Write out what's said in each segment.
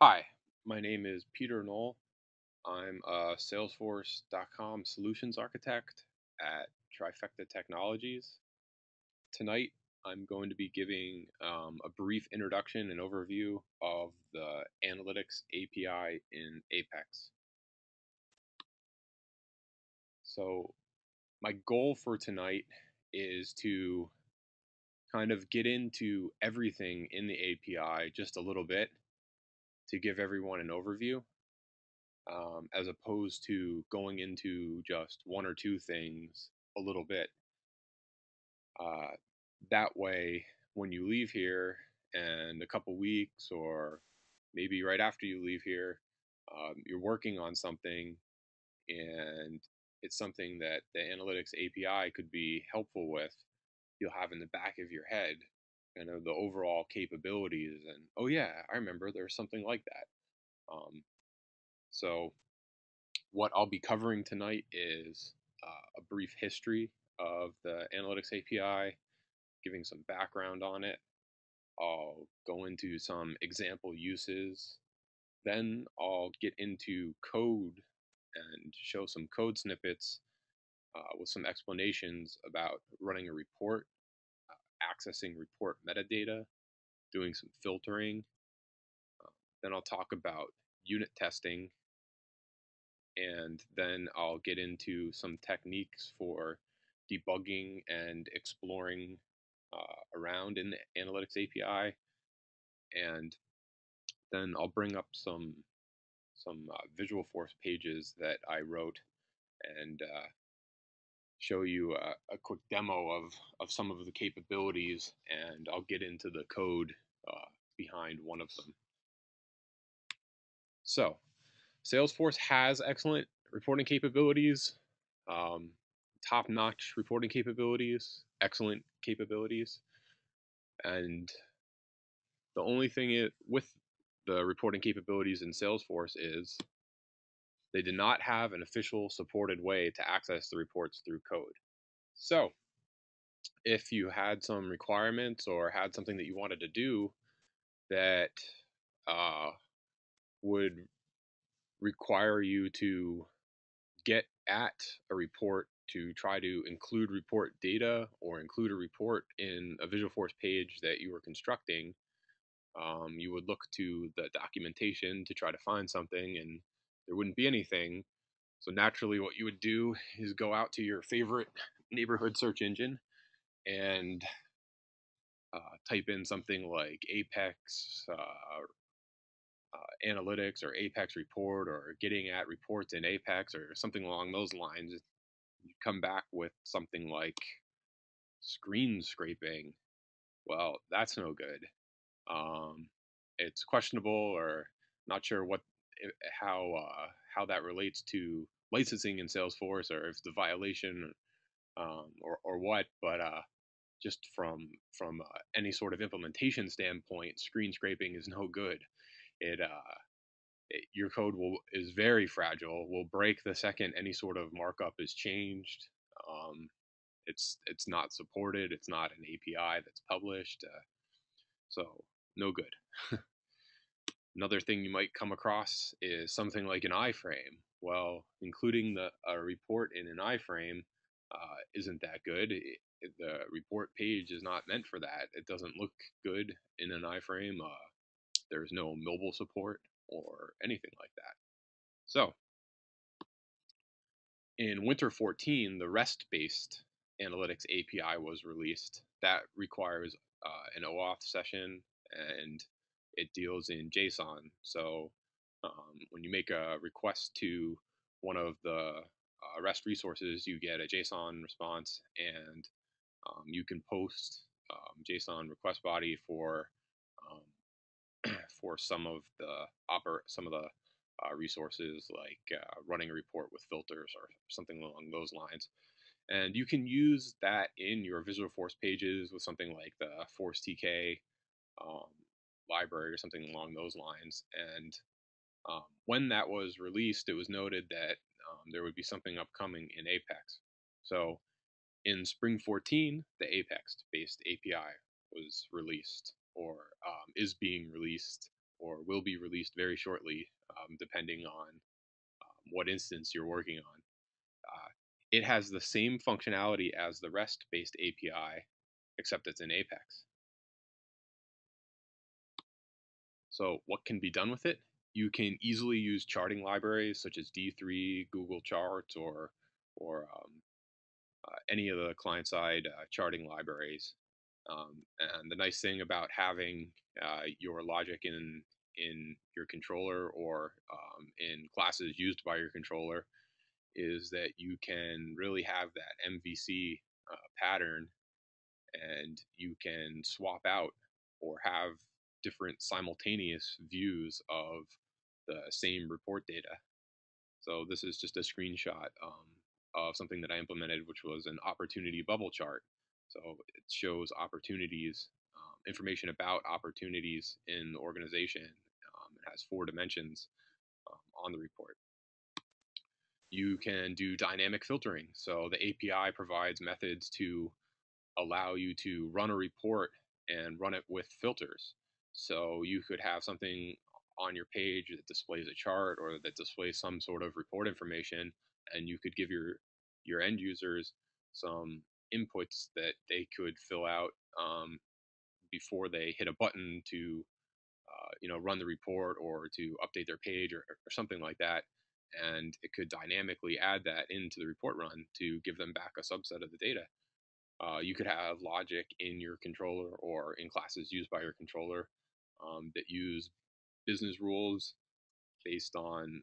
Hi, my name is Peter Knolle. I'm a Salesforce.com solutions architect at Trifecta Technologies. Tonight, I'm going to be giving a brief introduction and overview of the Analytics API in Apex. So, my goal for tonight is to kind of get into everything in the API just a little bit to give everyone an overview. As opposed to going into just one or two things a little bit. Uh, that way, when you leave here and a couple weeks or maybe right after you leave here, you're working on something and it's something that the Analytics API could be helpful with, you'll have in the back of your head kind of the overall capabilities and, oh yeah, I remember there's something like that. So what I'll be covering tonight is a brief history of the Analytics API, giving some background on it. I'll go into some example uses. Then I'll get into code and show some code snippets with some explanations about running a report, accessing report metadata, doing some filtering. Then I'll talk about unit testing, and then I'll get into some techniques for debugging and exploring around in the Analytics API, and then I'll bring up some Visualforce pages that I wrote and show you a quick demo of some of the capabilities, and I'll get into the code behind one of them. So, Salesforce has excellent reporting capabilities, um, top-notch reporting capabilities, excellent capabilities, and the only thing with the reporting capabilities in Salesforce is they did not have an official supported way to access the reports through code. So, if you had some requirements or had something that you wanted to do that uh, would require you to get at a report to try to include report data or include a report in a Visualforce page that you were constructing, you would look to the documentation to try to find something, and there wouldn't be anything. So naturally, what you would do is go out to your favorite neighborhood search engine and type in something like Apex Analytics or Apex Report or getting at reports in Apex or something along those lines. You come back with something like screen scraping. Well, that's no good. It's questionable, or not sure how that relates to licensing in Salesforce, or if it's a violation, or what. But just from any sort of implementation standpoint, screen scraping is no good. Your code is very fragile, will break the second any sort of markup is changed. Um, it's not supported. It's not an API that's published, so no good. Another thing you might come across is something like an iframe. Well, including a report in an iframe isn't that good. The report page is not meant for that. It doesn't look good in an iframe. There's no mobile support or anything like that. So, in Winter 14, the REST-based Analytics API was released. That requires an OAuth session, and it deals in JSON. So when you make a request to one of the REST resources, you get a JSON response, and you can post JSON request body for some of the resources, like running a report with filters or something along those lines. And you can use that in your Visualforce pages with something like the Force TK um, library or something along those lines. And when that was released, it was noted that there would be something upcoming in Apex. So in Spring 14, the Apex-based API was released, or is being released or will be released very shortly, depending on what instance you're working on. It has the same functionality as the REST-based API, except it's in Apex. So what can be done with it? You can easily use charting libraries such as D3, Google Charts, or any of the client-side charting libraries. And the nice thing about having your logic in your controller or in classes used by your controller is that you can really have that MVC pattern, and you can swap out or have different simultaneous views of the same report data. So this is just a screenshot of something that I implemented, which was an opportunity bubble chart. So it shows opportunities, information about opportunities in the organization. It has 4 dimensions on the report. You can do dynamic filtering. So the API provides methods to allow you to run a report and run it with filters. So you could have something on your page that displays a chart or that displays some sort of report information, and you could give your end users some inputs that they could fill out before they hit a button to run the report or to update their page or something like that. And it could dynamically add that into the report run to give them back a subset of the data. You could have logic in your controller or in classes used by your controller that use business rules based on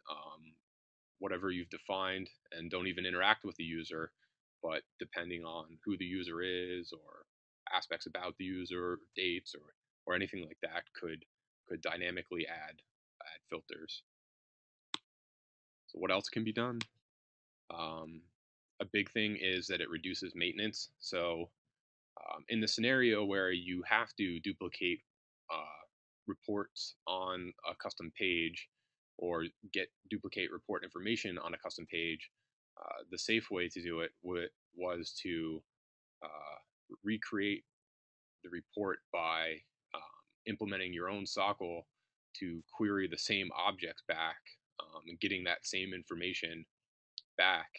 whatever you've defined and don't even interact with the user, but depending on who the user is or aspects about the user, dates, or anything like that could dynamically add filters. So what else can be done? A big thing is that it reduces maintenance. So in the scenario where you have to duplicate reports on a custom page or duplicate report information on a custom page, the safe way to do it was to recreate the report by implementing your own sockle to query the same objects back and getting that same information back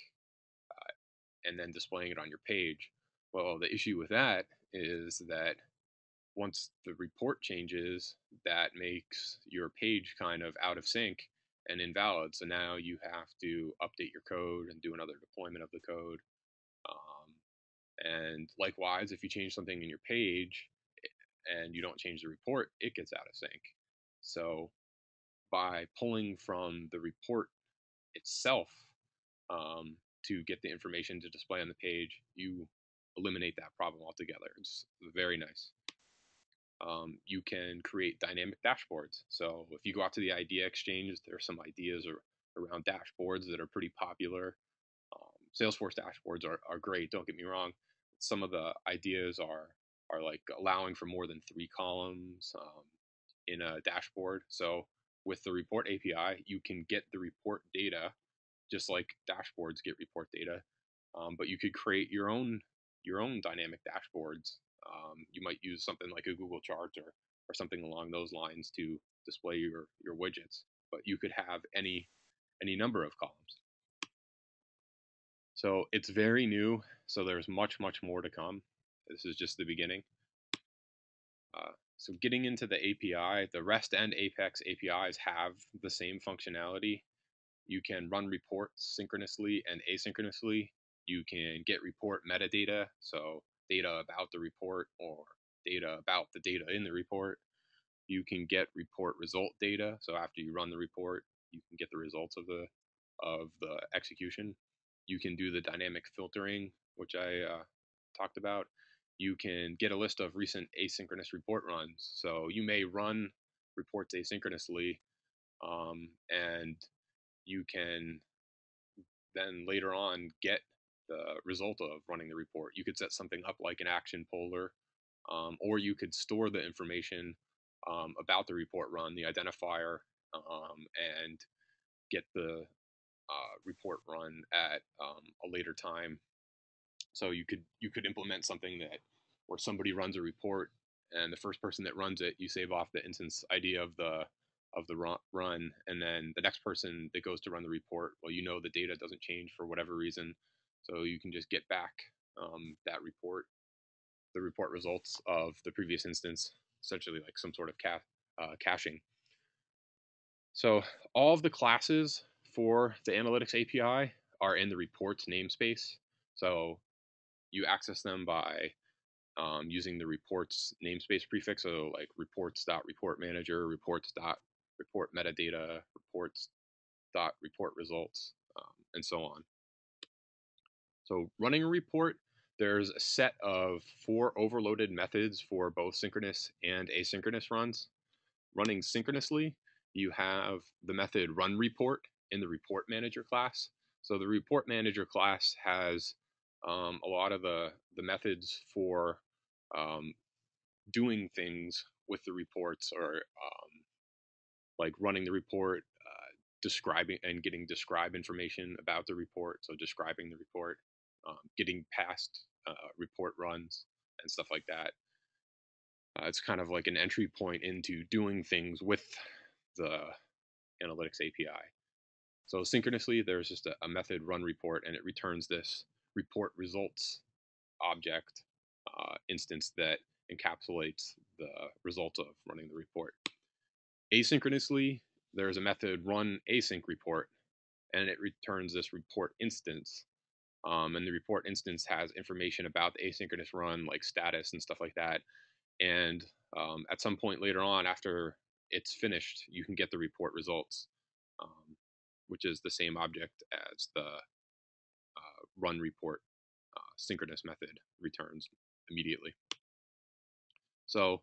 and then displaying it on your page. Well, the issue with that is that once the report changes, that makes your page kind of out of sync and invalid. So now you have to update your code and do another deployment of the code. And likewise, if you change something in your page and you don't change the report, it gets out of sync. So by pulling from the report itself to get the information to display on the page, you eliminate that problem altogether. It's very nice. You can create dynamic dashboards. So if you go out to the idea exchange, there are some ideas around dashboards that are pretty popular. Salesforce dashboards are great, don't get me wrong. Some of the ideas are like allowing for more than 3 columns in a dashboard. So with the report API, you can get the report data just like dashboards get report data, but you could create your own dynamic dashboards. You might use something like a Google chart or something along those lines to display your widgets, but you could have any number of columns. So it's very new, so there's much more to come. This is just the beginning. So getting into the API, the REST and Apex APIs have the same functionality. You can run reports synchronously and asynchronously. You can get report metadata, so data about the report or data about the data in the report. You can get report result data, so after you run the report, you can get the results of the execution. You can do the dynamic filtering, which I talked about. You can get a list of recent asynchronous report runs. So you may run reports asynchronously, and you can then later on get the result of running the report. You could set something up like an action poller, or you could store the information about the report run, the identifier, and get the report run at a later time. So you could implement something that where somebody runs a report and the first person that runs it, you save off the instance ID of the of the run, and then the next person that goes to run the report, well, you know the data doesn't change for whatever reason, so you can just get back that report, the report results of the previous instance, essentially like some sort of caching. So all of the classes for the Analytics API are in the reports namespace. So you access them by using the reports namespace prefix, so like reports.report manager, reports.report metadata, reports.report results, and so on. So running a report, there's a set of 4 overloaded methods for both synchronous and asynchronous runs. Running synchronously, you have the method run report in the report manager class. So the report manager class has a lot of the methods for doing things with the reports, or like running the report, describing and getting describe information about the report. So describing the report, getting past report runs and stuff like that. It's kind of like an entry point into doing things with the Analytics API. So synchronously, there's just a method run report, and it returns this report results object instance that encapsulates the result of running the report. Asynchronously, there's a method run async report, and it returns this report instance. And the report instance has information about the asynchronous run, like status and stuff like that. And at some point later on, after it's finished, you can get the report results, which is the same object as the run report synchronous method returns immediately. So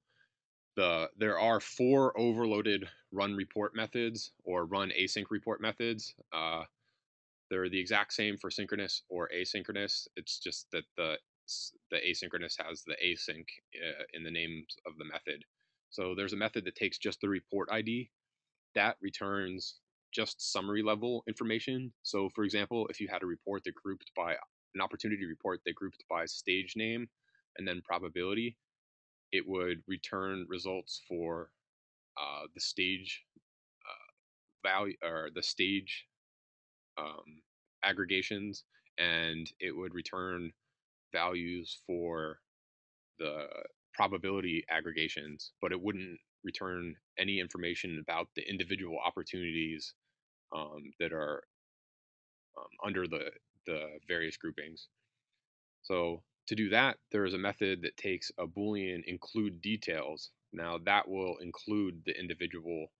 there are 4 overloaded run report methods, or run async report methods. They're the exact same for synchronous or asynchronous. It's just that the asynchronous has the async in the names of the method. So there's a method that takes just the report ID that returns just summary level information. So for example, if you had a report that grouped by an opportunity report that grouped by stage name and then probability, it would return results for the stage value, or the stage aggregations, and it would return values for the probability aggregations, but it wouldn't return any information about the individual opportunities that are under the various groupings. So to do that, there is a method that takes a Boolean include details. Now that will include the individual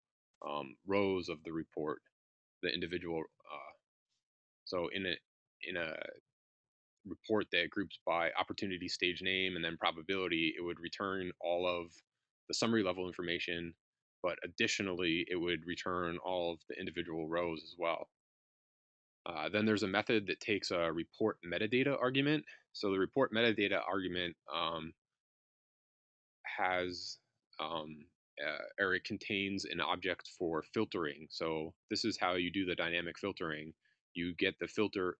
rows of the report, the individual. So in a report that groups by opportunity, stage name, and then probability, it would return all of the summary level information, but additionally, it would return all of the individual rows as well. Then there's a method that takes a report metadata argument. So the report metadata argument has or it contains an object for filtering. So this is how you do the dynamic filtering. You get the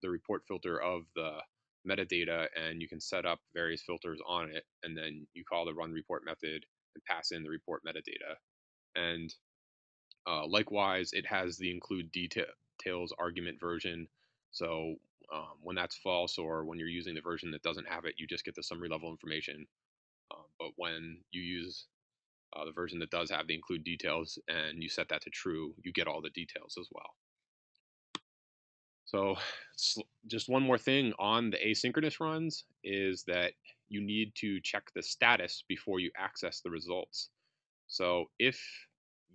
report filter of the metadata, and you can set up various filters on it, and then you call the run report method and pass in the report metadata. And likewise, it has the include details argument version. So when that's false, or when you're using the version that doesn't have it, you just get the summary level information. But when you use the version that does have the include details and you set that to true, you get all the details as well. So just one more thing on the asynchronous runs is that you need to check the status before you access the results. So if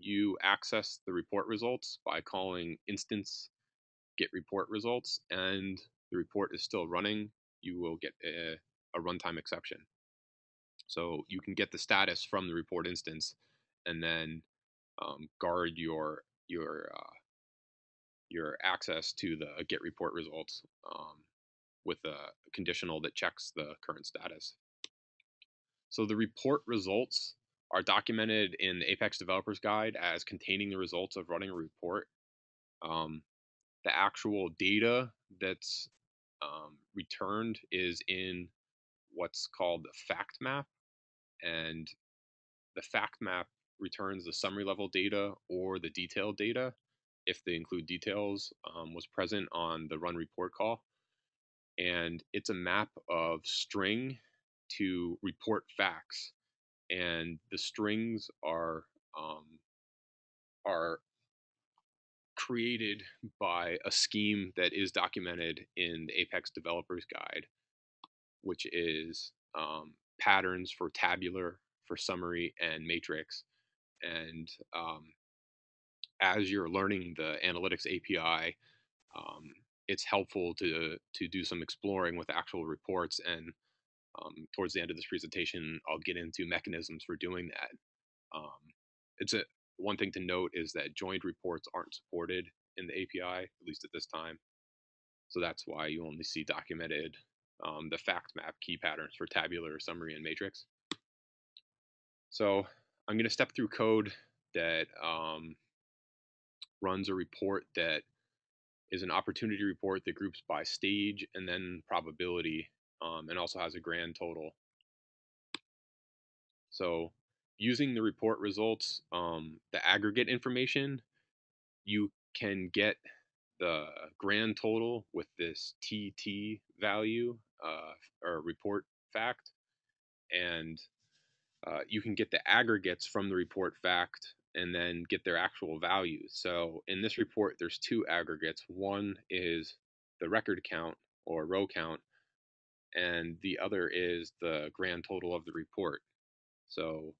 you access the report results by calling instance get report results and the report is still running, you will get a runtime exception. So you can get the status from the report instance and then guard your access to the get report results with a conditional that checks the current status. So the report results are documented in the Apex Developers Guide as containing the results of running a report. The actual data that's returned is in what's called the fact map, and the fact map returns the summary level data or the detailed data, if they include details, was present on the run report call. And it's a map of string to report facts. And the strings are created by a scheme that is documented in the Apex Developers Guide, which is patterns for tabular, for summary, and matrix. And as you're learning the analytics API, it's helpful to do some exploring with actual reports. And towards the end of this presentation, I'll get into mechanisms for doing that. It's a one thing to note is that joined reports aren't supported in the API, at least at this time. So that's why you only see documented the fact map key patterns for tabular, summary, and matrix. So I'm going to step through code that runs a report that is an opportunity report that groups by stage and then probability, and also has a grand total. So using the report results, the aggregate information, you can get the grand total with this TT value, or report fact, and you can get the aggregates from the report fact and then get their actual values. So in this report, there's two aggregates. One is the record count or row count, and the other is the grand total of the report. So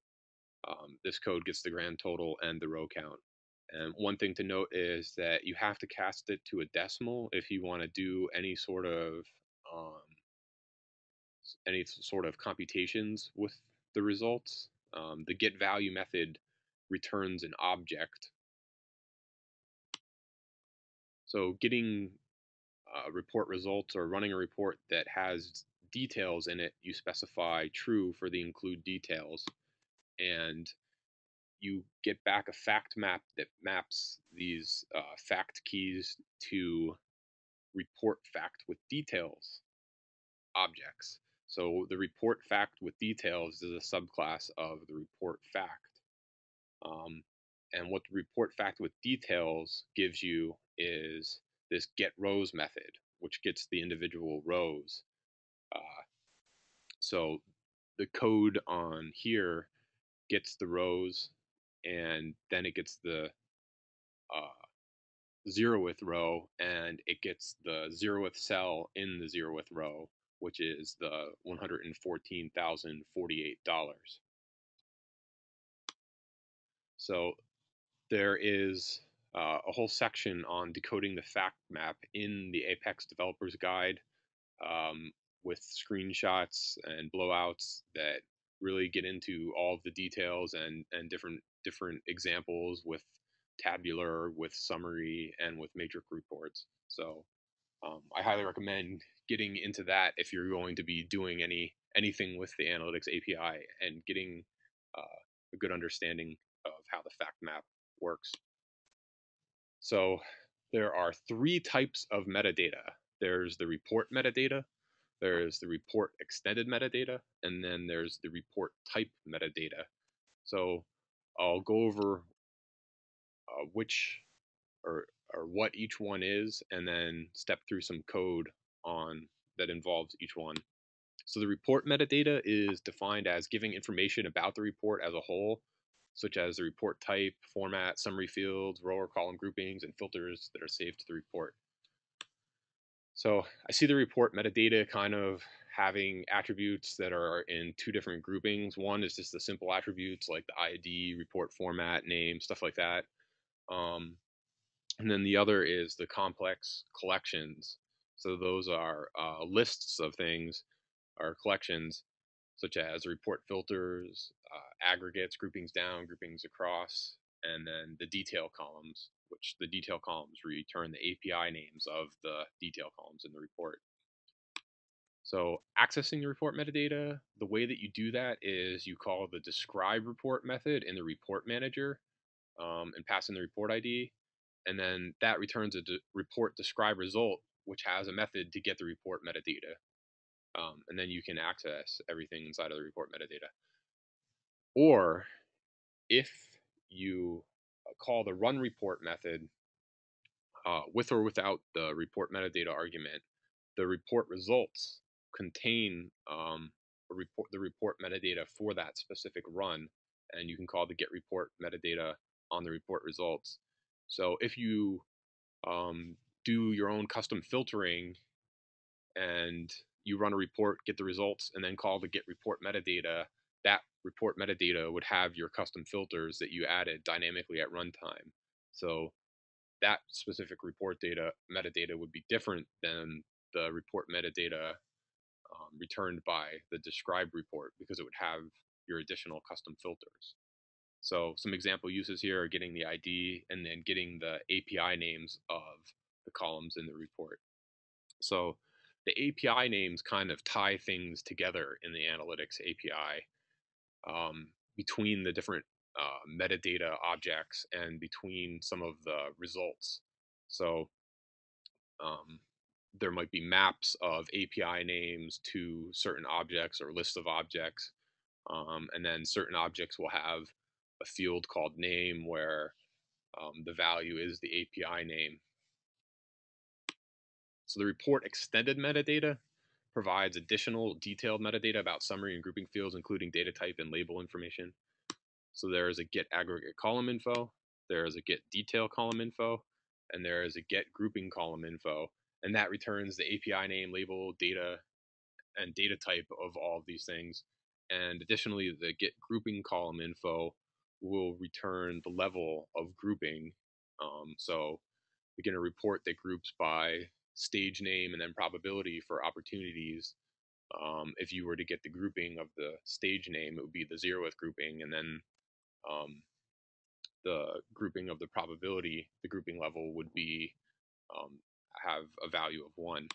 this code gets the grand total and the row count. And one thing to note is that you have to cast it to a decimal if you want to do any sort of computations with the results. The get value method returns an object. So getting report results or running a report that has details in it, you specify true for the include details, and you get back a fact map that maps these fact keys to report fact with details objects. So the report fact with details is a subclass of the report fact. And what the report fact with details gives you is this get rows method, which gets the individual rows. So the code on here gets the rows, and then it gets the 0th row, and it gets the 0th cell in the 0th row, which is the $114,048. So there is a whole section on decoding the fact map in the Apex Developers Guide, with screenshots and blowouts that really get into all of the details and different examples with tabular, with summary, and with matrix reports. So I highly recommend getting into that if you're going to be doing anything with the analytics API and getting a good understanding of how the fact map works. So there are three types of metadata. There's the report metadata, there's the report extended metadata, and then there's the report type metadata. So I'll go over which or what each one is, and then step through some code on that involves each one. So the report metadata is defined as giving information about the report as a whole, such as the report type, format, summary fields, row or column groupings, and filters that are saved to the report. So I see the report metadata kind of having attributes that are in two different groupings. One is just the simple attributes like the ID, report format, name, stuff like that. And then the other is the complex collections. So those are lists of things or collections, such as report filters, aggregates, groupings down, groupings across, and then the detail columns, which the detail columns return the API names of the detail columns in the report. So accessing the report metadata, the way that you do that is you call the describe report method in the report manager, and pass in the report ID. And then that returns a report describe result, which has a method to get the report metadata. And then you can access everything inside of the report metadata. Or if you call the run report method with or without the report metadata argument, the report results contain the report metadata for that specific run, and you can call the get report metadata on the report results. So if you do your own custom filtering and you run a report, get the results, and then call the get report metadata, that report metadata would have your custom filters that you added dynamically at runtime. So that specific report data metadata would be different than the report metadata returned by the described report, because it would have your additional custom filters. So some example uses here are getting the ID and then getting the API names of the columns in the report. So the API names kind of tie things together in the analytics API between the different metadata objects and between some of the results. So there might be maps of API names to certain objects or lists of objects. And then certain objects will have a field called name where the value is the API name. So the report extended metadata provides additional detailed metadata about summary and grouping fields, including data type and label information. So there is a get aggregate column info, there is a get detail column info, and there is a get grouping column info. And that returns the API name, label, data, and data type of all of these things. And additionally, the get grouping column info will return the level of grouping. So we get a report that groups by stage name and then probability for opportunities. If you were to get the grouping of the stage name, it would be the 0th grouping, and then the grouping of the probability, the grouping level would be have a value of 1.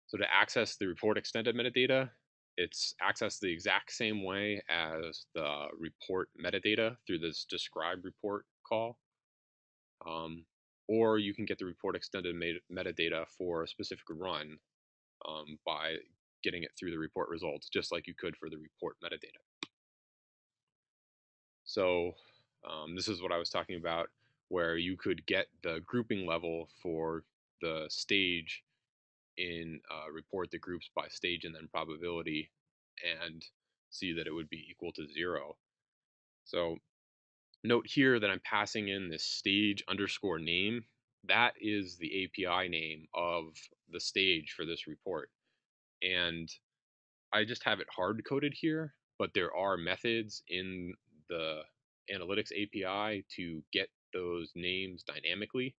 So to access the report extended metadata, it's accessed the exact same way as the report metadata through this describe report call. Or you can get the report extended metadata for a specific run by getting it through the report results, just like you could for the report metadata. So this is what I was talking about, where you could get the grouping level for the stage in a report that groups by stage and then probability, and see that it would be equal to 0. So note here that I'm passing in this stage underscore name. That is the API name of the stage for this report. And I just have it hard coded here, but there are methods in the analytics API to get those names dynamically.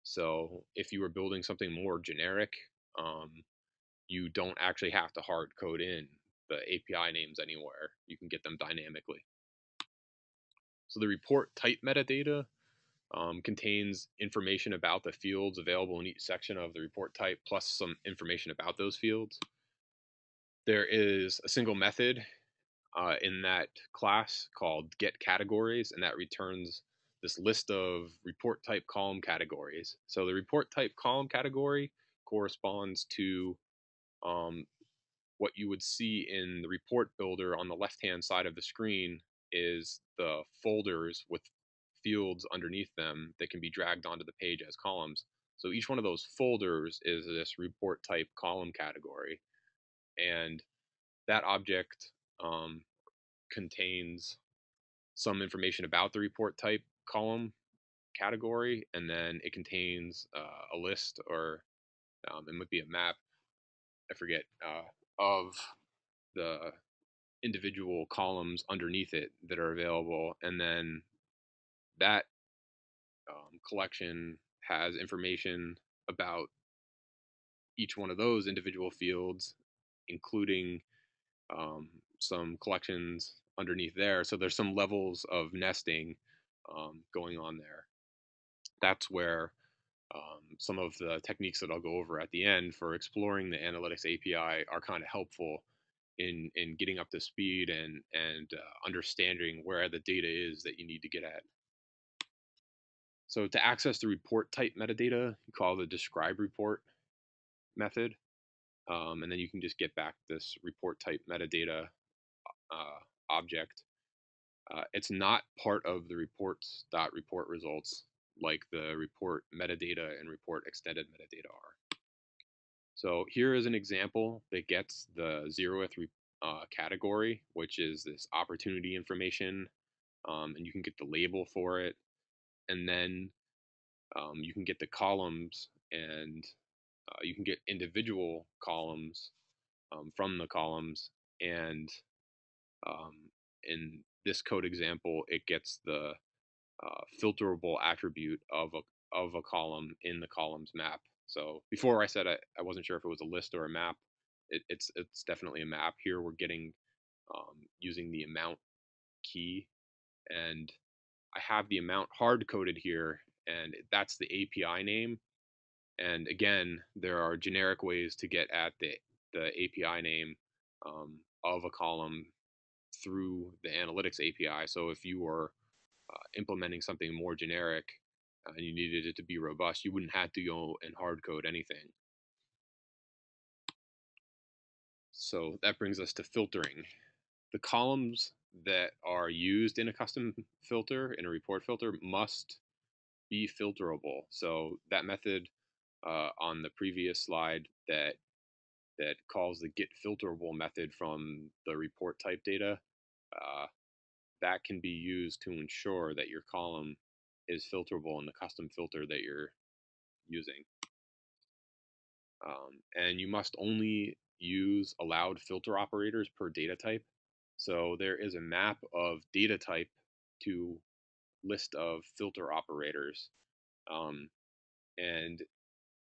So if you were building something more generic, you don't actually have to hard code in the API names anywhere. You can get them dynamically. So the report type metadata contains information about the fields available in each section of the report type, plus some information about those fields. There is a single method in that class called get categories, and that returns this list of report type column categories. So the report type column category corresponds to what you would see in the report builder on the left-hand side of the screen is the folders with fields underneath them that can be dragged onto the page as columns. So each one of those folders is this report type column category, and that object contains some information about the report type column category, and then it contains a list, or it might be a map, I forget, of the individual columns underneath it that are available, and then that collection has information about each one of those individual fields, including some collections underneath there. So there's some levels of nesting going on there. That's where some of the techniques that I'll go over at the end for exploring the analytics API are kind of helpful in getting up to speed and understanding where the data is that you need to get at. So to access the report type metadata, you call the describe report method, and then you can just get back this report type metadata object. It's not part of the reports.report results like the report metadata and report extended metadata are. So here is an example that gets the 0th category, which is this opportunity information, and you can get the label for it, and then you can get the columns, and you can get individual columns from the columns, and in this code example, it gets the filterable attribute of a column in the columns map. So before I said I wasn't sure if it was a list or a map. It's definitely a map. Here we're getting using the amount key, and I have the amount hard coded here, and that's the API name. And again, there are generic ways to get at the API name of a column through the analytics API. So if you were implementing something more generic and you needed it to be robust, you wouldn't have to go and hard code anything. So that brings us to filtering. The columns that are used in a custom filter, in a report filter, must be filterable. So that method on the previous slide that calls the get filterable method from the report type data, that can be used to ensure that your column is filterable in the custom filter that you're using. And you must only use allowed filter operators per data type. So there is a map of data type to list of filter operators. And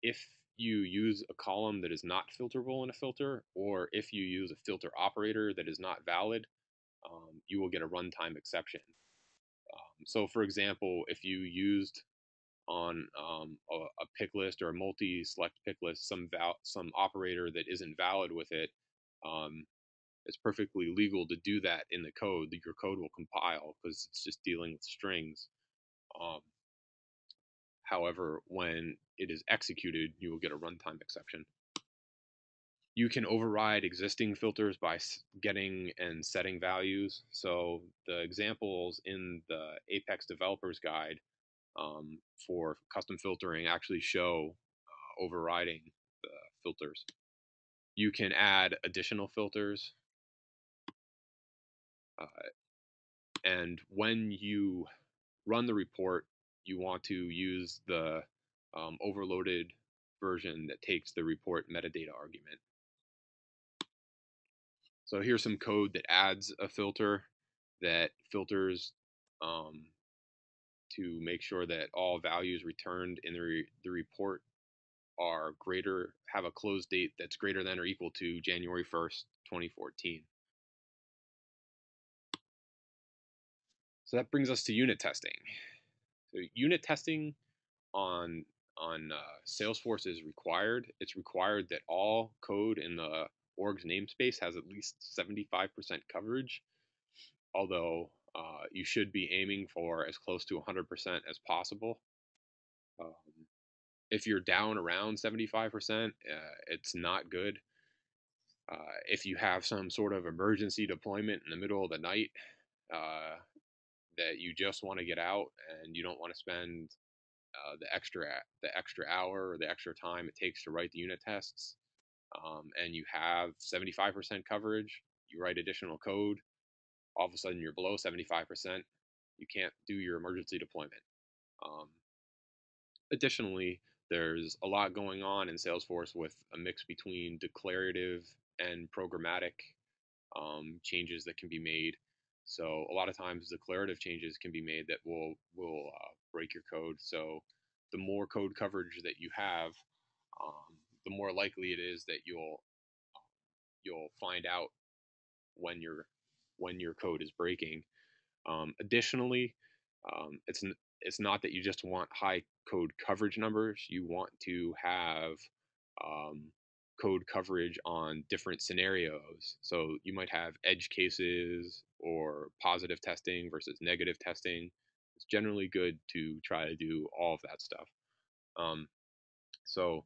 if you use a column that is not filterable in a filter, or if you use a filter operator that is not valid, you will get a runtime exception. So for example, if you used on a pick list or a multi-select pick list some operator that isn't valid with it, it's perfectly legal to do that in the code. Your code will compile because it's just dealing with strings. However, when it is executed, you will get a runtime exception. You can override existing filters by getting and setting values. So the examples in the Apex Developers Guide for custom filtering actually show overriding the filters. You can add additional filters. And when you run the report, you want to use the overloaded version that takes the report metadata argument. So here's some code that adds a filter that filters to make sure that all values returned in the report are have a close date that's greater than or equal to January 1st, 2014. So that brings us to unit testing. So unit testing on Salesforce is required. It's required that all code in the org's namespace has at least 75% coverage, although you should be aiming for as close to 100% as possible. If you're down around 75%, it's not good. If you have some sort of emergency deployment in the middle of the night that you just want to get out and you don't want to spend the extra hour or the extra time it takes to write the unit tests, and you have 75% coverage, you write additional code, all of a sudden you're below 75%, you can't do your emergency deployment. Additionally, there's a lot going on in Salesforce with a mix between declarative and programmatic changes that can be made. So a lot of times declarative changes can be made that will break your code. So the more code coverage that you have, the more likely it is that you'll find out when your code is breaking. Additionally, it's not that you just want high code coverage numbers. You want to have code coverage on different scenarios. So you might have edge cases or positive testing versus negative testing. It's generally good to try to do all of that stuff. So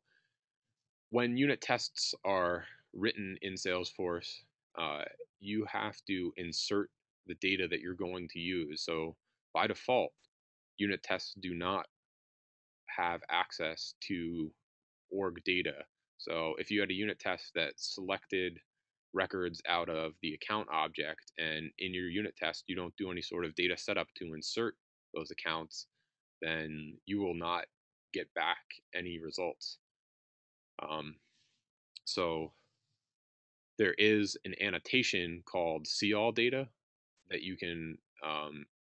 when unit tests are written in Salesforce, you have to insert the data that you're going to use. So by default, unit tests do not have access to org data. So if you had a unit test that selected records out of the account object, and in your unit test you don't do any sort of data setup to insert those accounts, then you will not get back any results. So there is an annotation called see all data that you can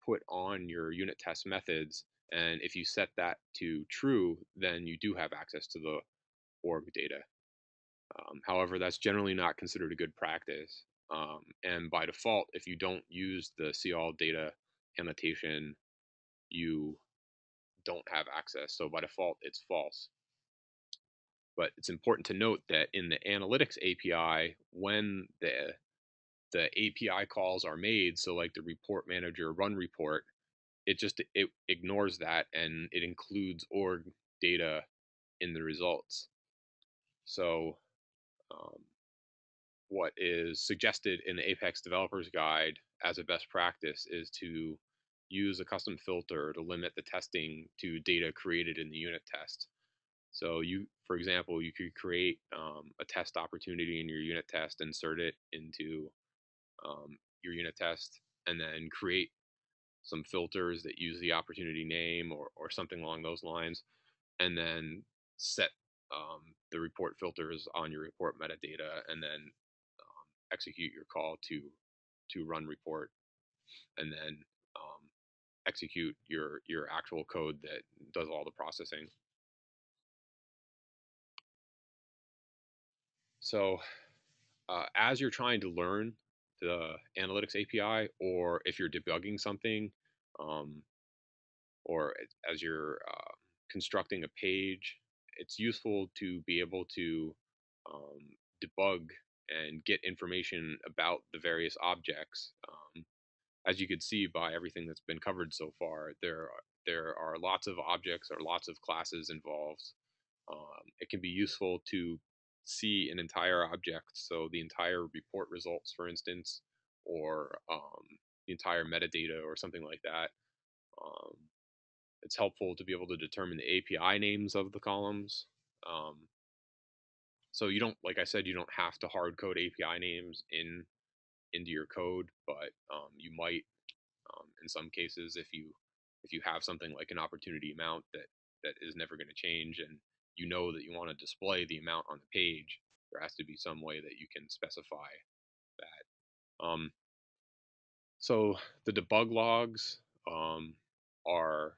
put on your unit test methods. And if you set that to true, then you do have access to the org data. However, that's generally not considered a good practice. And by default, if you don't use the see all data annotation, you don't have access. So by default, it's false. But it's important to note that in the analytics API, when the API calls are made, so like the report manager run report, it ignores that and it includes org data in the results. So what is suggested in the Apex Developers Guide as a best practice is to use a custom filter to limit the testing to data created in the unit test. So for example, you could create a test opportunity in your unit test, insert it into your unit test, and then create some filters that use the opportunity name or something along those lines, and then set the report filters on your report metadata, and then execute your call to run report, and then execute your actual code that does all the processing. So as you're trying to learn the analytics API, or if you're debugging something, um, or as you're constructing a page, it's useful to be able to debug and get information about the various objects. As you could see by everything that's been covered so far, there are lots of objects or lots of classes involved. It can be useful to see an entire object, so the entire report results, for instance, or the entire metadata or something like that. Um, it's helpful to be able to determine the API names of the columns. So you don't, like I said, you don't have to hard code API names into your code, but you might in some cases if you have something like an opportunity amount that is never going to change, and you know that you want to display the amount on the page, there has to be some way that you can specify that. So the debug logs are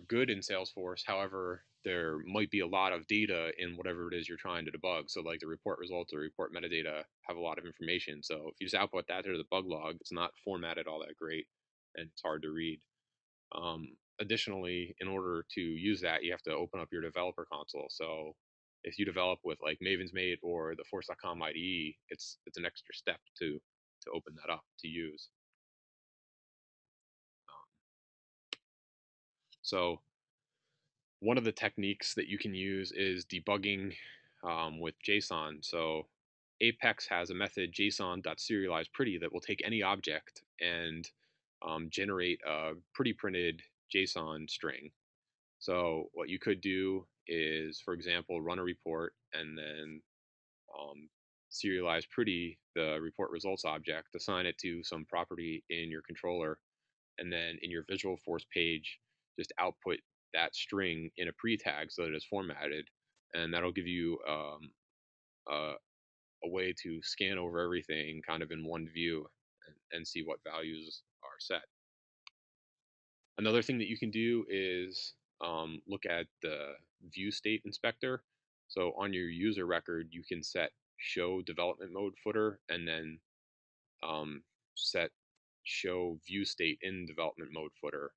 good in Salesforce. However, there might be a lot of data in whatever it is you're trying to debug. So like the report results or report metadata have a lot of information. So if you just output that to the bug log, it's not formatted all that great and it's hard to read. Additionally, in order to use that, you have to open up your developer console. So if you develop with like Maven's Mate or the Force.com IDE, it's an extra step to open that up to use. So one of the techniques that you can use is debugging with JSON. So Apex has a method JSON.serializePretty that will take any object and generate a pretty printed JSON string. So what you could do is, for example, run a report and then serialize pretty the report results object, assign it to some property in your controller, and then in your Visualforce page, just output that string in a pre-tag so that it's formatted, and that'll give you a way to scan over everything kind of in one view and see what values are set. Another thing that you can do is look at the ViewState Inspector. So on your user record, you can set show development mode footer and then set show view state in development mode footer.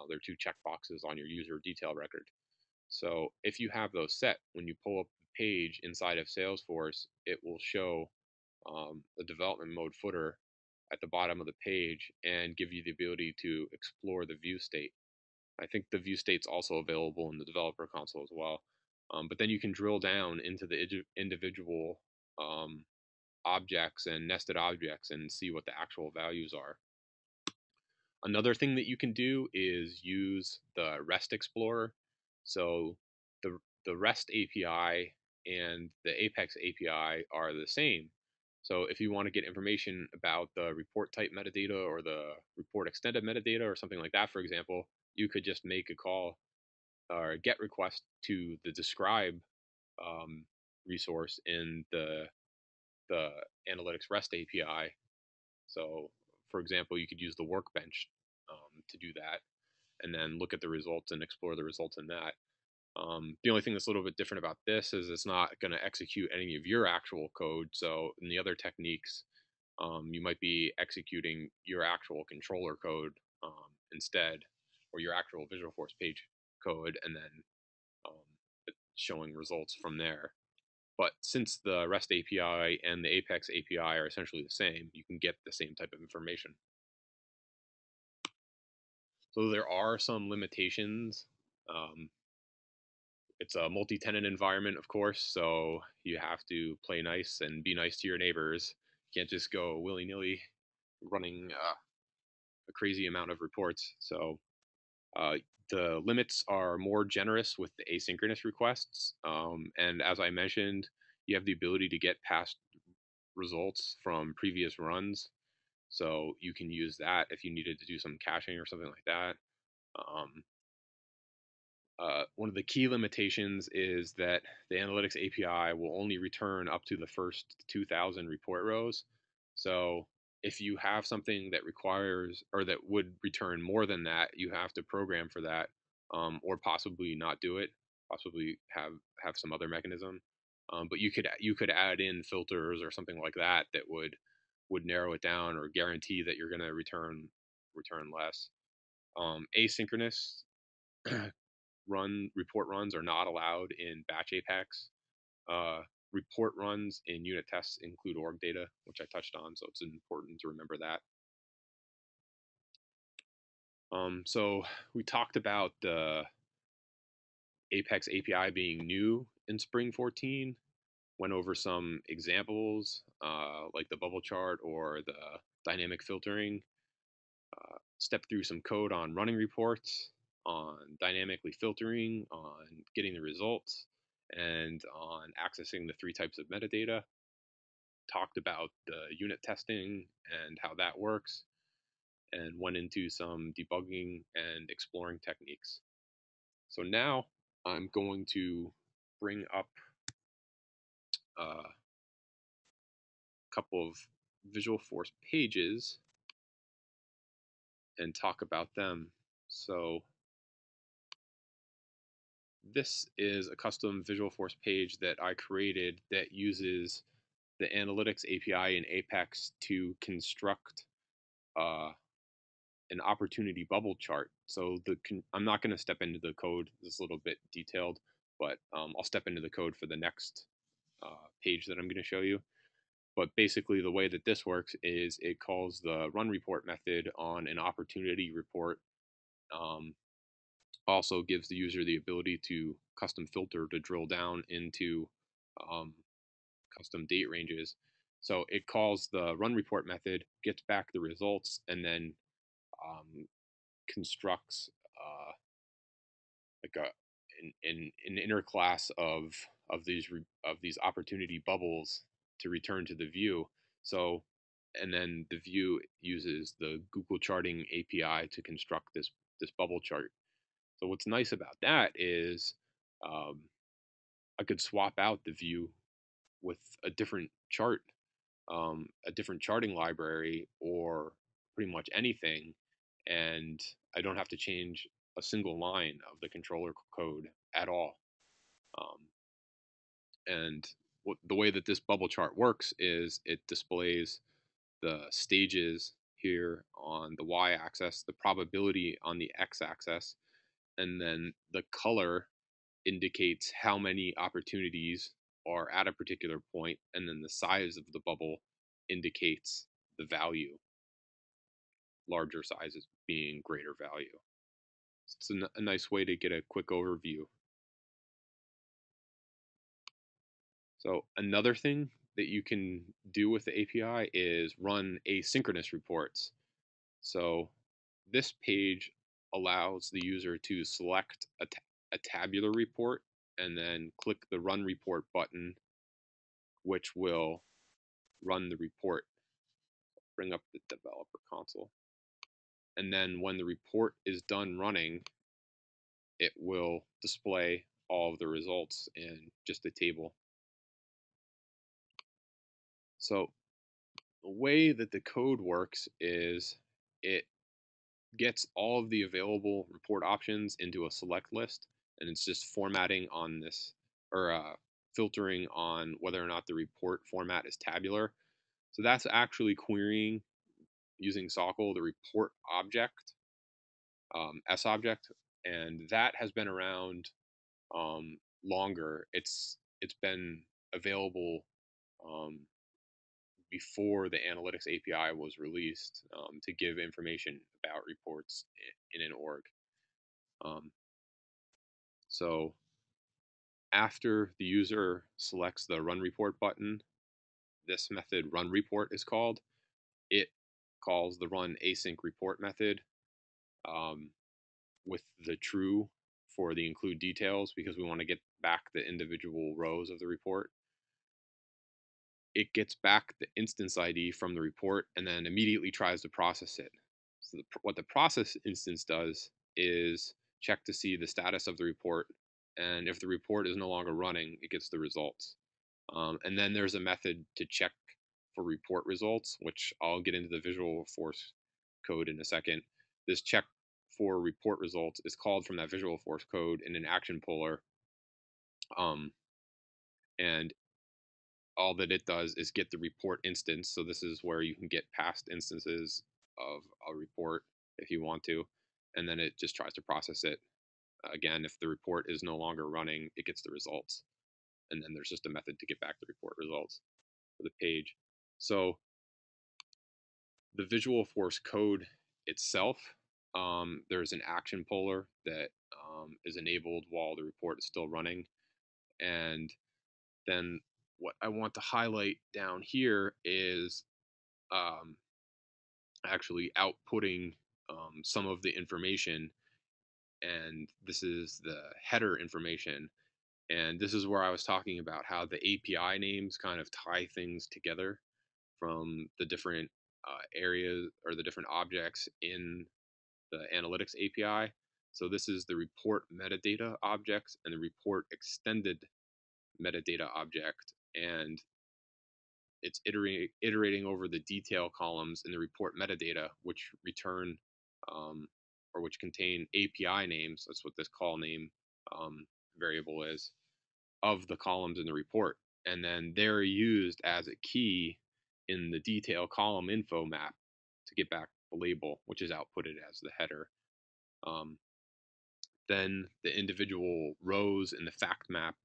There are two checkboxes on your user detail record. So if you have those set, when you pull up the page inside of Salesforce, it will show the development mode footer at the bottom of the page and give you the ability to explore the view state. I think the view state's also available in the developer console as well. But then you can drill down into the individual objects and nested objects and see what the actual values are. Another thing that you can do is use the REST Explorer. So the REST API and the Apex API are the same. So if you want to get information about the report type metadata or the report extended metadata or something like that, for example, you could just make a call or a GET request to the describe resource in the analytics REST API. So, for example, you could use the workbench to do that, and then look at the results and explore the results in that. The only thing that's a little bit different about this is it's not going to execute any of your actual code. So in the other techniques, you might be executing your actual controller code instead, or your actual Visualforce page code, and then showing results from there. But since the REST API and the Apex API are essentially the same, you can get the same type of information. So there are some limitations. It's a multi-tenant environment, of course, so you have to play nice and be nice to your neighbors. You can't just go willy-nilly running a crazy amount of reports. So the limits are more generous with the asynchronous requests. And as I mentioned, you have the ability to get past results from previous runs. So you can use that if you needed to do some caching or something like that. One of the key limitations is that the analytics API will only return up to the first 2,000 report rows. So if you have something that requires or that would return more than that, you have to program for that, or possibly not do it. Possibly have some other mechanism. But you could add in filters or something like that that would narrow it down or guarantee that you're going to return less. Asynchronous report runs are not allowed in batch Apex. Report runs in unit tests include org data, which I touched on, so it's important to remember that. So we talked about the Apex API being new in Spring 14, went over some examples like the bubble chart or the dynamic filtering, stepped through some code on running reports, on dynamically filtering, on getting the results, and on accessing the 3 types of metadata. Talked about the unit testing and how that works, and went into some debugging and exploring techniques. So now I'm going to bring up a couple of Visualforce pages and talk about them. So this is a custom Visualforce page that I created that uses the analytics API in Apex to construct an opportunity bubble chart. So I'm not going to step into the code. It's a little bit detailed, but I'll step into the code for the next page that I'm going to show you. But basically the way that this works is it calls the run report method on an opportunity report. Also gives the user the ability to custom filter to drill down into custom date ranges. So it calls the run report method, gets back the results, and then constructs like an inner class of these opportunity bubbles to return to the view. So, and then the view uses the Google Charting API to construct this bubble chart. So what's nice about that is I could swap out the view with a different chart, a different charting library, or pretty much anything, and I don't have to change a single line of the controller code at all. And the way that this bubble chart works is it displays the stages here on the y-axis, the probability on the x-axis, and then the color indicates how many opportunities are at a particular point, and then the size of the bubble indicates the value, larger sizes being greater value. It's a nice way to get a quick overview. So another thing that you can do with the API is run asynchronous reports. So this page allows the user to select a tabular report and then click the Run Report button, which will run the report. Bring up the developer console. And then when the report is done running, it will display all of the results in just a table. So the way that the code works is it gets all of the available report options into a select list, and it's just formatting on this, or filtering on whether or not the report format is tabular. So that's actually querying using Sockle the report object, S object, and that has been around longer. It's been available before the Analytics API was released to give information about reports in an org. So after the user selects the Run Report button, this method Run Report is called. It calls the Run Async Report method with the true for the include details because we want to get back the individual rows of the report. It gets back the instance ID from the report and then immediately tries to process it. So what the process instance does is check to see the status of the report, and if the report is no longer running, it gets the results. And then there's a method to check for report results, which I'll get into the Visualforce code in a second. This check for report results is called from that Visualforce code in an action puller. And all that it does is get the report instance. So this is where you can get past instances of a report if you want to. And then it just tries to process it. Again, if the report is no longer running, it gets the results. And then there's just a method to get back the report results for the page. So the Visualforce code itself, there's an action puller that is enabled while the report is still running. And then what I want to highlight down here is actually outputting some of the information. And this is the header information. And this is where I was talking about how the API names kind of tie things together from the different areas or the different objects in the Analytics API. So this is the report metadata object and the report extended metadata object. And it's iterating over the detail columns in the report metadata, which return or which contain API names. That's what this call name variable is of the columns in the report. And then they're used as a key in the detail column info map to get back the label, which is outputted as the header. Then the individual rows in the fact map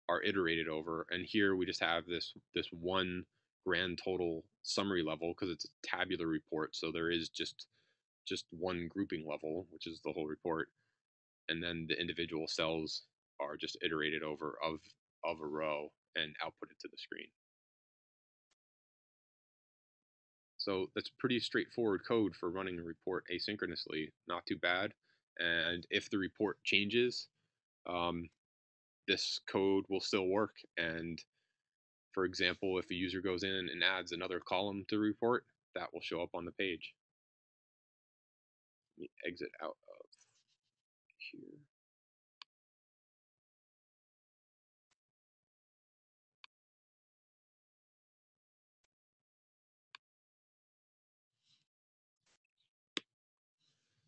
are iterated over, and here we just have this one grand total summary level because it's a tabular report, so there is just one grouping level, which is the whole report, and then the individual cells are just iterated over of a row and outputted to the screen. So that's pretty straightforward code for running a report asynchronously, not too bad. And if the report changes, this code will still work. And for example, if a user goes in and adds another column to the report, that will show up on the page. Let me exit out of here.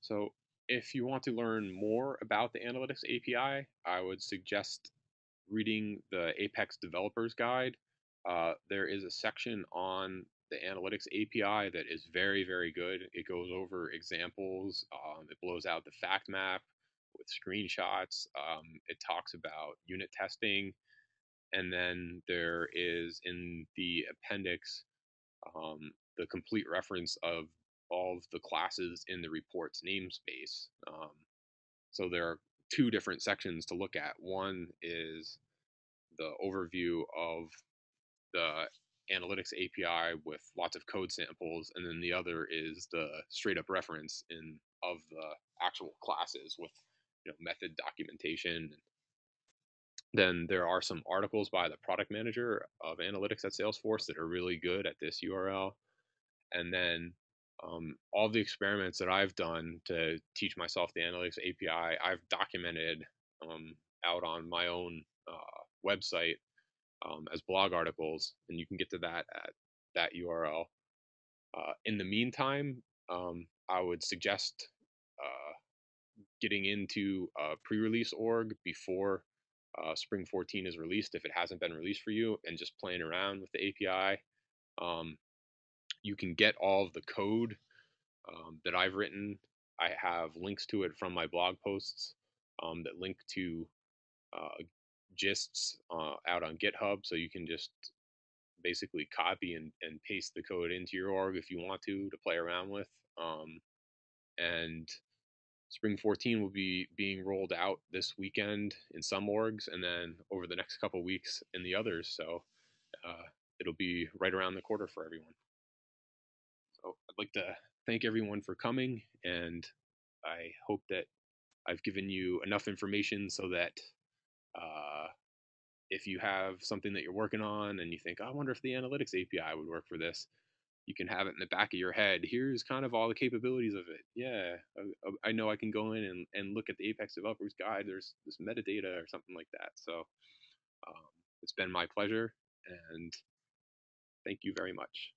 So if you want to learn more about the Analytics API, I would suggest reading the Apex Developers Guide. There is a section on the Analytics API that is very, very good. It goes over examples. It blows out the fact map with screenshots. It talks about unit testing. And then there is in the appendix the complete reference of all of the classes in the report's namespace. So there are two different sections to look at. One is the overview of the analytics API with lots of code samples, and then the other is the straight up reference of the actual classes with method documentation. Then there are some articles by the product manager of analytics at Salesforce that are really good at this URL. And then all the experiments that I've done to teach myself the analytics API, I've documented out on my own website as blog articles, and you can get to that at that URL. In the meantime, I would suggest getting into a pre-release org before Spring 14 is released if it hasn't been released for you, and just playing around with the API. You can get all of the code that I've written. I have links to it from my blog posts that link to gists out on GitHub, so you can just basically copy and paste the code into your org if you want to play around with. And Spring 14 will be being rolled out this weekend in some orgs, and then over the next couple weeks in the others. So it'll be right around the corner for everyone. So I'd like to thank everyone for coming, and I hope that I've given you enough information so that if you have something that you're working on and you think, oh, I wonder if the analytics API would work for this, you can have it in the back of your head. Here's kind of all the capabilities of it. Yeah, I know I can go in and look at the Apex Developers Guide. There's this metadata or something like that. So it's been my pleasure, and thank you very much.